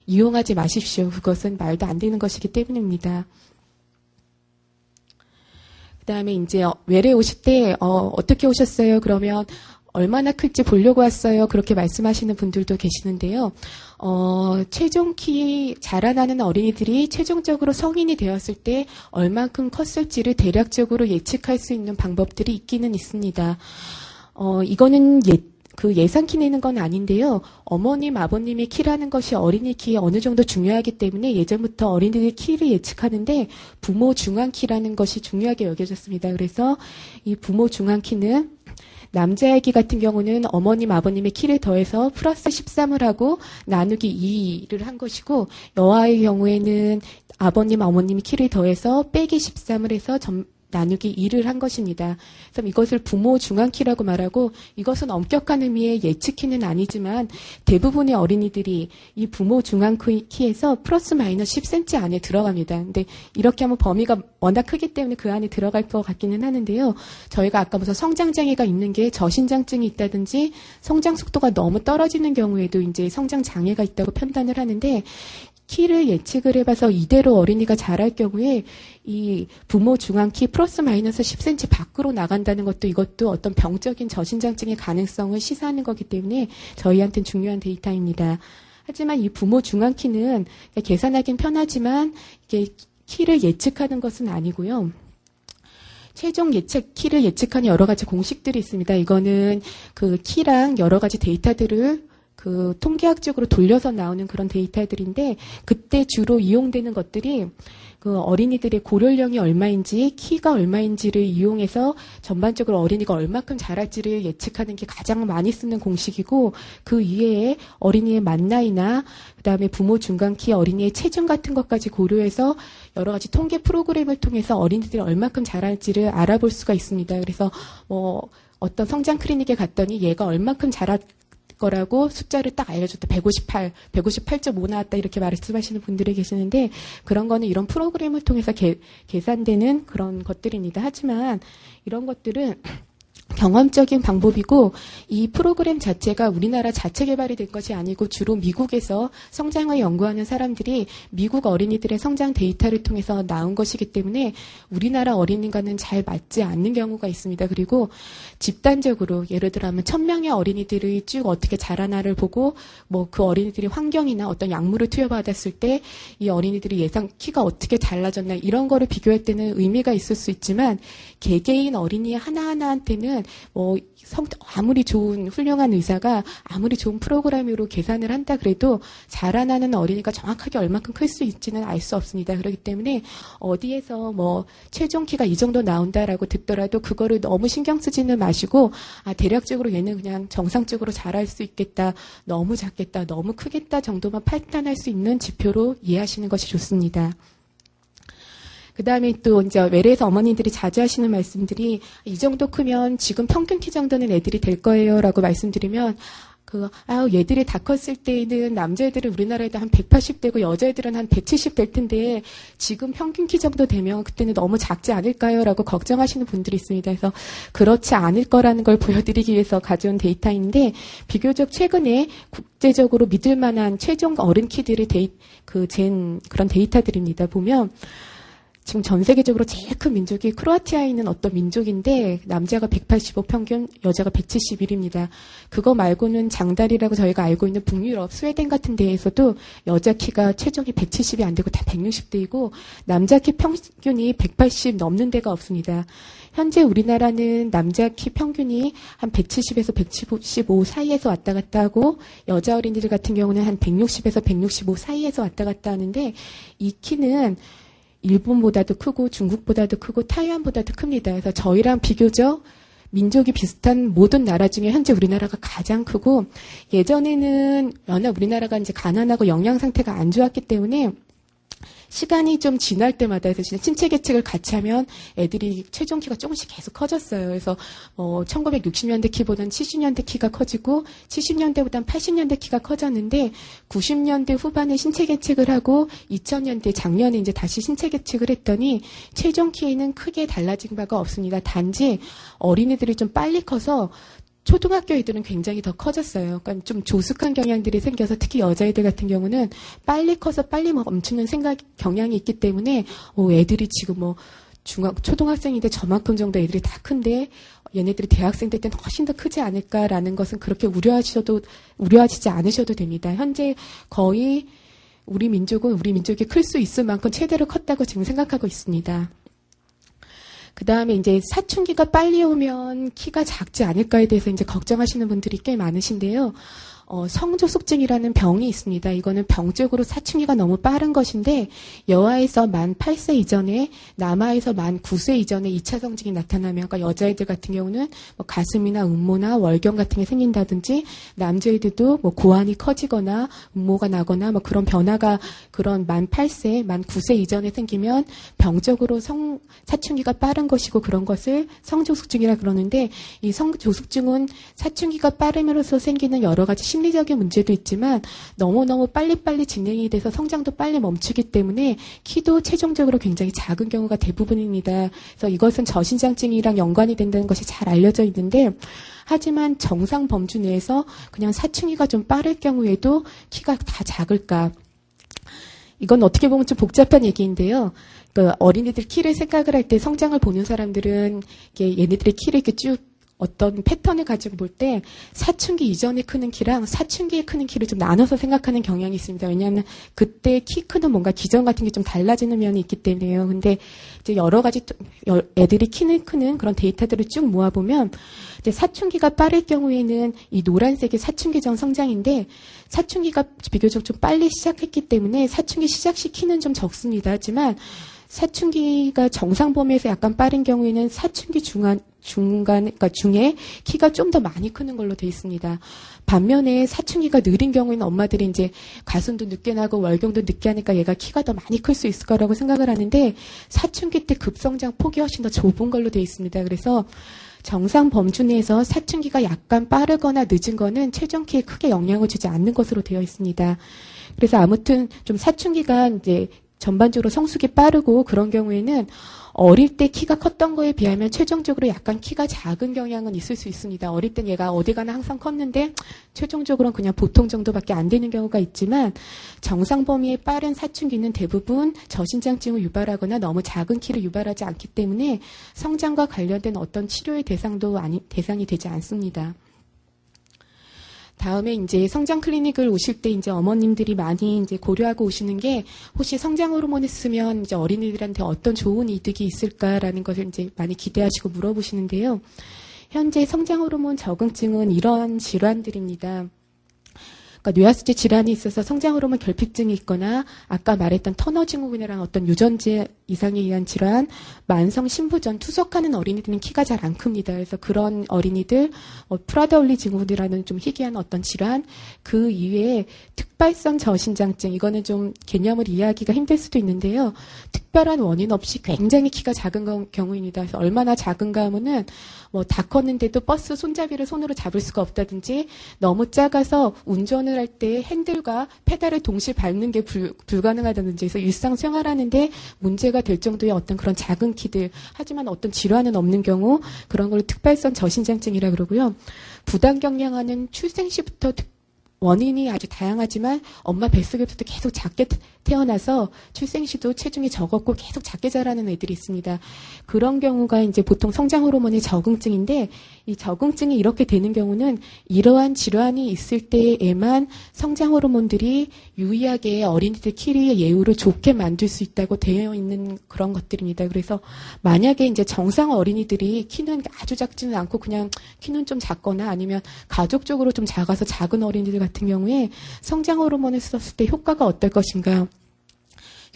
이용하지 마십시오. 그것은 말도 안 되는 것이기 때문입니다. 그 다음에 이제 외래 오실 때 어떻게 오셨어요? 그러면 얼마나 클지 보려고 왔어요. 그렇게 말씀하시는 분들도 계시는데요. 최종 키 자라나는 어린이들이 최종적으로 성인이 되었을 때 얼만큼 컸을지를 대략적으로 예측할 수 있는 방법들이 있기는 있습니다. 이거는 예상 키 내는 건 아닌데요. 어머님, 아버님의 키라는 것이 어린이 키에 어느 정도 중요하기 때문에 예전부터 어린이들의 키를 예측하는데 부모 중앙 키라는 것이 중요하게 여겨졌습니다. 그래서 이 부모 중앙 키는 남자아기 같은 경우는 어머님, 아버님의 키를 더해서 플러스 13을 하고 나누기 2를 한 것이고 여아의 경우에는 아버님, 어머님의 키를 더해서 빼기 13을 해서 나누기 2를 한 것입니다. 그래서 이것을 부모 중앙키라고 말하고 이것은 엄격한 의미의 예측키는 아니지만 대부분의 어린이들이 이 부모 중앙키에서 플러스 마이너스 10cm 안에 들어갑니다. 근데 이렇게 하면 범위가 워낙 크기 때문에 그 안에 들어갈 것 같기는 하는데요. 저희가 아까 무슨 성장장애가 있는 게 저신장증이 있다든지 성장 속도가 너무 떨어지는 경우에도 이제 성장장애가 있다고 판단을 하는데 키를 예측을 해봐서 이대로 어린이가 자랄 경우에 이 부모 중앙키 플러스 마이너스 10cm 밖으로 나간다는 것도 이것도 어떤 병적인 저신장증의 가능성을 시사하는 거기 때문에 저희한테는 중요한 데이터입니다. 하지만 이 부모 중앙키는 계산하긴 편하지만 이게 키를 예측하는 것은 아니고요. 최종 키를 예측하는 여러 가지 공식들이 있습니다. 이거는 그 키랑 여러 가지 데이터들을 통계학적으로 돌려서 나오는 그런 데이터들인데 그때 주로 이용되는 것들이 그 어린이들의 고령령이 얼마인지 키가 얼마인지를 이용해서 전반적으로 어린이가 얼마큼 자랄지를 예측하는 게 가장 많이 쓰는 공식이고 그 이외에 어린이의 만 나이나 그다음에 부모 중간키 어린이의 체중 같은 것까지 고려해서 여러 가지 통계 프로그램을 통해서 어린이들이 얼마큼 자랄지를 알아볼 수가 있습니다. 그래서 어떤 성장 클리닉에 갔더니 얘가 얼마큼 자랄 거라고 숫자를 딱 알려줬다. 158.5 나왔다 이렇게 말씀하시는 분들이 계시는데 그런 거는 이런 프로그램을 통해서 계산되는 그런 것들입니다. 하지만 이런 것들은 경험적인 방법이고 이 프로그램 자체가 우리나라 자체 개발이 된 것이 아니고 주로 미국에서 성장을 연구하는 사람들이 미국 어린이들의 성장 데이터를 통해서 나온 것이기 때문에 우리나라 어린이과는 잘 맞지 않는 경우가 있습니다. 그리고 집단적으로 예를 들면 1000명의 어린이들이 쭉 어떻게 자라나를 보고 그 어린이들이 환경이나 어떤 약물을 투여받았을 때 이 어린이들이 예상 키가 어떻게 달라졌나 이런 거를 비교할 때는 의미가 있을 수 있지만 개개인 어린이 하나하나한테는 아무리 좋은 훌륭한 의사가 아무리 좋은 프로그램으로 계산을 한다 그래도 자라나는 어린이가 정확하게 얼마큼 클 수 있지는 알 수 없습니다. 그렇기 때문에 어디에서 최종 키가 이 정도 나온다라고 듣더라도 그거를 너무 신경 쓰지는 마시고 대략적으로 얘는 그냥 정상적으로 자랄 수 있겠다, 너무 작겠다, 너무 크겠다 정도만 판단할 수 있는 지표로 이해하시는 것이 좋습니다. 그 다음에 또 이제 외래에서 어머니들이 자주 하시는 말씀들이 이 정도 크면 지금 평균 키 정도는 애들이 될 거예요 라고 말씀드리면 얘들이 다 컸을 때에는 남자애들은 우리나라에도 한 180 되고 여자애들은 한 170 될 텐데 지금 평균 키 정도 되면 그때는 너무 작지 않을까요? 라고 걱정하시는 분들이 있습니다. 그래서 그렇지 않을 거라는 걸 보여드리기 위해서 가져온 데이터인데 비교적 최근에 국제적으로 믿을 만한 최종 어른 키들의 그런 데이터들입니다. 보면 지금 전 세계적으로 제일 큰 민족이 크로아티아에 있는 어떤 민족인데 남자가 185 평균, 여자가 171입니다. 그거 말고는 장달이라고 저희가 알고 있는 북유럽, 스웨덴 같은 데에서도 여자 키가 체중이 170이 안 되고 다 160대이고 남자 키 평균이 180 넘는 데가 없습니다. 현재 우리나라는 남자 키 평균이 한 170에서 175 사이에서 왔다 갔다 하고 여자 어린이들 같은 경우는 한 160에서 165 사이에서 왔다 갔다 하는데 이 키는 일본보다도 크고 중국보다도 크고 타이완보다도 큽니다. 그래서 저희랑 비교적 민족이 비슷한 모든 나라 중에 현재 우리나라가 가장 크고 예전에는 워낙 우리나라가 이제 가난하고 영양 상태가 안 좋았기 때문에 시간이 좀 지날 때마다 해서 진짜 신체 계측을 같이 하면 애들이 최종 키가 조금씩 계속 커졌어요. 그래서 1960년대 키보다는 70년대 키가 커지고 70년대보다는 80년대 키가 커졌는데 90년대 후반에 신체 계측을 하고 2000년대 작년에 이제 다시 신체 계측을 했더니 최종 키에는 크게 달라진 바가 없습니다. 단지 어린이들이 좀 빨리 커서 초등학교 애들은 굉장히 더 커졌어요. 그러니까 좀 조숙한 경향들이 생겨서 특히 여자애들 같은 경우는 빨리 커서 빨리 멈추는 경향이 있기 때문에 애들이 지금 뭐 초등학생인데 저만큼 정도 애들이 다 큰데 얘네들이 대학생 될 때는 훨씬 더 크지 않을까라는 것은 그렇게 우려하시지 않으셔도 됩니다. 현재 거의 우리 민족이 클 수 있을 만큼 최대로 컸다고 지금 생각하고 있습니다. 그 다음에 이제 사춘기가 빨리 오면 키가 작지 않을까에 대해서 이제 걱정하시는 분들이 꽤 많으신데요. 성조숙증이라는 병이 있습니다. 이거는 병적으로 사춘기가 너무 빠른 것인데 여아에서 만 8세 이전에 남아에서 만 9세 이전에 2차 성징이 나타나면 그러니까 여자애들 같은 경우는 뭐 가슴이나 음모나 월경 같은 게 생긴다든지 남자애들도 뭐 고환이 커지거나 음모가 나거나 뭐 그런 변화가 그런 만 8세, 만 9세 이전에 생기면 병적으로 사춘기가 빠른 것이고 그런 것을 성조숙증이라 그러는데 이 성조숙증은 사춘기가 빠름으로써 생기는 여러 가지 심리적인 문제도 있지만 너무너무 빨리빨리 진행이 돼서 성장도 빨리 멈추기 때문에 키도 최종적으로 굉장히 작은 경우가 대부분입니다. 그래서 이것은 저신장증이랑 연관이 된다는 것이 잘 알려져 있는데 하지만 정상 범주 내에서 그냥 사춘기가 좀 빠를 경우에도 키가 다 작을까? 이건 어떻게 보면 좀 복잡한 얘기인데요. 그 어린이들 키를 생각을 할 때 성장을 보는 사람들은 얘네들의 키를 이렇게 쭉 어떤 패턴을 가지고 볼 때 사춘기 이전에 크는 키랑 사춘기에 크는 키를 좀 나눠서 생각하는 경향이 있습니다. 왜냐하면 그때 키 크는 뭔가 기전 같은 게 좀 달라지는 면이 있기 때문에요. 근데 이제 여러 가지 애들이 키는 크는 그런 데이터들을 쭉 모아보면 이제 사춘기가 빠를 경우에는 이 노란색이 사춘기 전 성장인데 사춘기가 비교적 좀 빨리 시작했기 때문에 사춘기 시작 시키는 좀 적습니다. 하지만 사춘기가 정상 범위에서 약간 빠른 경우에는 사춘기 그러니까 중에 키가 좀 더 많이 크는 걸로 돼 있습니다. 반면에 사춘기가 느린 경우에는 엄마들이 이제 가슴도 늦게 나고 월경도 늦게 하니까 얘가 키가 더 많이 클 수 있을 거라고 생각을 하는데 사춘기 때 급성장 폭이 훨씬 더 좁은 걸로 돼 있습니다. 그래서 정상 범주 내에서 사춘기가 약간 빠르거나 늦은 거는 최종 키에 크게 영향을 주지 않는 것으로 되어 있습니다. 그래서 아무튼 좀 사춘기가 이제 전반적으로 성숙이 빠르고 그런 경우에는 어릴 때 키가 컸던 거에 비하면 최종적으로 약간 키가 작은 경향은 있을 수 있습니다. 어릴 땐 얘가 어디 가나 항상 컸는데 최종적으로는 그냥 보통 정도밖에 안 되는 경우가 있지만 정상 범위의 빠른 사춘기는 대부분 저신장증을 유발하거나 너무 작은 키를 유발하지 않기 때문에 성장과 관련된 어떤 치료의 대상이 되지 않습니다. 다음에 이제 성장 클리닉을 오실 때 이제 어머님들이 많이 이제 고려하고 오시는 게 혹시 성장 호르몬을 쓰면 이제 어린이들한테 어떤 좋은 이득이 있을까라는 것을 이제 많이 기대하시고 물어보시는데요. 현재 성장 호르몬 적응증은 이런 질환들입니다. 그러니까 뇌하수체 질환이 있어서 성장 호르몬 결핍증이 있거나 아까 말했던 터너 증후군이라는 어떤 유전자 이상에 의한 질환, 만성 신부전, 투석하는 어린이들은 키가 잘 안 큽니다. 그래서 그런 어린이들, 프라더울리 증후군이라는 좀 희귀한 어떤 질환, 그 이외에 특발성 저신장증, 이거는 좀 개념을 이해하기가 힘들 수도 있는데요. 특별한 원인 없이 굉장히 키가 작은 경우입니다. 그래서 얼마나 작은가 하면은 다 컸는데도 버스 손잡이를 손으로 잡을 수가 없다든지 너무 작아서 운전을 할 때 핸들과 페달을 동시에 밟는 게 불가능하다든지 해서 일상 생활하는데 문제가 될 정도의 어떤 그런 작은 키들 하지만 어떤 질환은 없는 경우 그런 걸 특발성 저신장증이라 그러고요. 부당 경량화는 출생 시부터 원인이 아주 다양하지만 엄마 뱃속에서도 계속 작게 태어나서 출생 시도 체중이 적었고 계속 작게 자라는 애들이 있습니다. 그런 경우가 이제 보통 성장 호르몬의 적응증인데 이 적응증이 이렇게 되는 경우는 이러한 질환이 있을 때에만 성장 호르몬들이 유의하게 어린이들 키의 예후를 좋게 만들 수 있다고 되어 있는 그런 것들입니다. 그래서 만약에 이제 정상 어린이들이 키는 아주 작지는 않고 그냥 키는 좀 작거나 아니면 가족적으로 좀 작아서 작은 어린이들 같은 경우에 성장 호르몬을 썼을 때 효과가 어떨 것인가?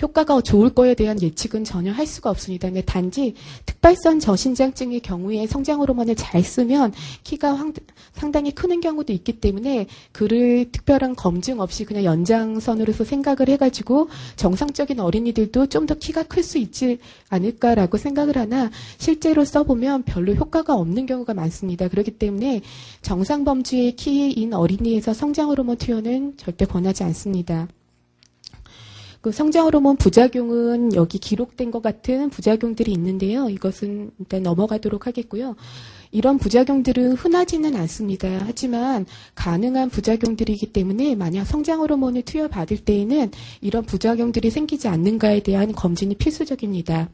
효과가 좋을 거에 대한 예측은 전혀 할 수가 없습니다. 근데 단지 특발성 저신장증의 경우에 성장 호르몬을 잘 쓰면 키가 상당히 크는 경우도 있기 때문에 그를 특별한 검증 없이 그냥 연장선으로서 생각을 해가지고 정상적인 어린이들도 좀 더 키가 클 수 있지 않을까라고 생각을 하나 실제로 써보면 별로 효과가 없는 경우가 많습니다. 그렇기 때문에 정상 범주의 키인 어린이에서 성장 호르몬 투여는 절대 권하지 않습니다. 그 성장 호르몬 부작용은 여기 기록된 것 같은 부작용들이 있는데요. 이것은 일단 넘어가도록 하겠고요. 이런 부작용들은 흔하지는 않습니다. 하지만 가능한 부작용들이기 때문에 만약 성장 호르몬을 투여받을 때에는 이런 부작용들이 생기지 않는가에 대한 검진이 필수적입니다.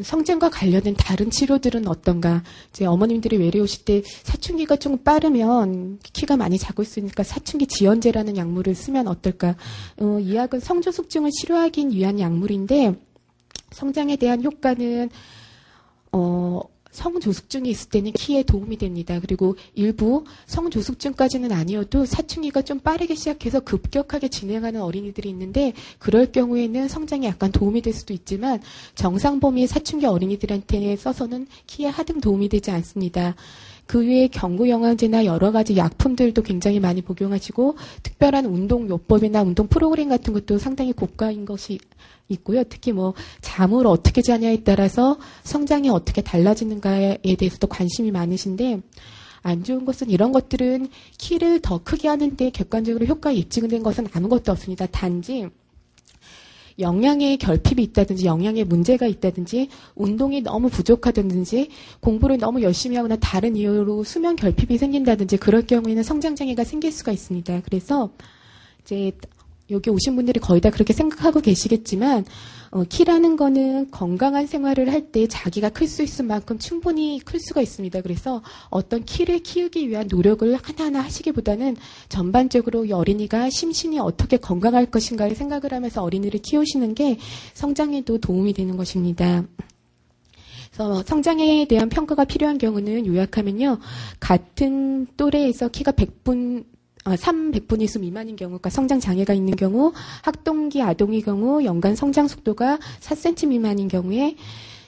성장과 관련된 다른 치료들은 어떤가? 이제 어머님들이 외래 오실 때 사춘기가 좀 빠르면 키가 많이 자고 있으니까 사춘기 지연제라는 약물을 쓰면 어떨까? 이 약은 성조숙증을 치료하기 위한 약물인데 성장에 대한 효과는 성조숙증이 있을 때는 키에 도움이 됩니다. 그리고 일부 성조숙증까지는 아니어도 사춘기가 좀 빠르게 시작해서 급격하게 진행하는 어린이들이 있는데 그럴 경우에는 성장에 약간 도움이 될 수도 있지만 정상 범위의 사춘기 어린이들한테 써서는 키에 하등 도움이 되지 않습니다. 그 외에 경구영양제나 여러 가지 약품들도 굉장히 많이 복용하시고 특별한 운동요법이나 운동 프로그램 같은 것도 상당히 고가인 것이 있고요. 특히 잠을 어떻게 자냐에 따라서 성장이 어떻게 달라지는가에 대해서도 관심이 많으신데 안 좋은 것은 이런 것들은 키를 더 크게 하는데 객관적으로 효과가 입증된 것은 아무것도 없습니다. 단지 영양의 결핍이 있다든지 영양의 문제가 있다든지 운동이 너무 부족하다든지 공부를 너무 열심히 하거나 다른 이유로 수면 결핍이 생긴다든지 그럴 경우에는 성장장애가 생길 수가 있습니다. 그래서 이제 여기 오신 분들이 거의 다 그렇게 생각하고 계시겠지만 키라는 거는 건강한 생활을 할 때 자기가 클 수 있을 만큼 충분히 클 수가 있습니다. 그래서 어떤 키를 키우기 위한 노력을 하나하나 하시기보다는 전반적으로 이 어린이가 심신이 어떻게 건강할 것인가를 생각을 하면서 어린이를 키우시는 게 성장에도 도움이 되는 것입니다. 그래서 성장에 대한 평가가 필요한 경우는 요약하면요. 같은 또래에서 키가 300분위수 미만인 경우, 그러니까 성장 장애가 있는 경우, 학동기 아동의 경우 연간 성장 속도가 4cm 미만인 경우에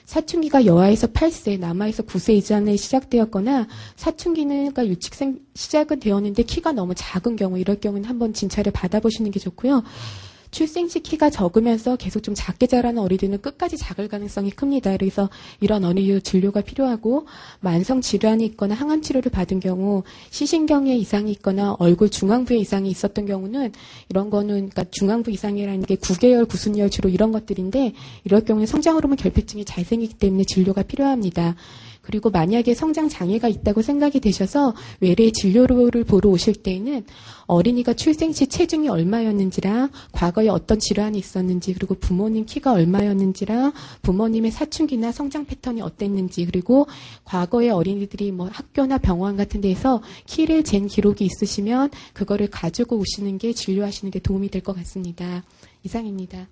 사춘기가 여아에서 8세, 남아에서 9세 이전에 시작되었거나 사춘기는 그러니까 유치생 시작은 되었는데 키가 너무 작은 경우, 이럴 경우는 한번 진찰을 받아보시는 게 좋고요. 출생 시 키가 적으면서 계속 좀 작게 자라는 어린이들은 끝까지 작을 가능성이 큽니다. 그래서 이런 어린이 진료가 필요하고 만성 질환이 있거나 항암 치료를 받은 경우 시신경에 이상이 있거나 얼굴 중앙부에 이상이 있었던 경우는 이런 거는 그러니까 중앙부 이상이라는 게 구개열, 구순열 주로 이런 것들인데 이럴 경우는 성장 호르몬 결핍증이 잘 생기기 때문에 진료가 필요합니다. 그리고 만약에 성장 장애가 있다고 생각이 되셔서 외래 진료를 보러 오실 때에는 어린이가 출생 시 체중이 얼마였는지랑 과거에 어떤 질환이 있었는지 그리고 부모님 키가 얼마였는지랑 부모님의 사춘기나 성장 패턴이 어땠는지 그리고 과거에 어린이들이 학교나 병원 같은 데에서 키를 잰 기록이 있으시면 그거를 가지고 오시는 게 진료하시는 데 도움이 될 것 같습니다. 이상입니다.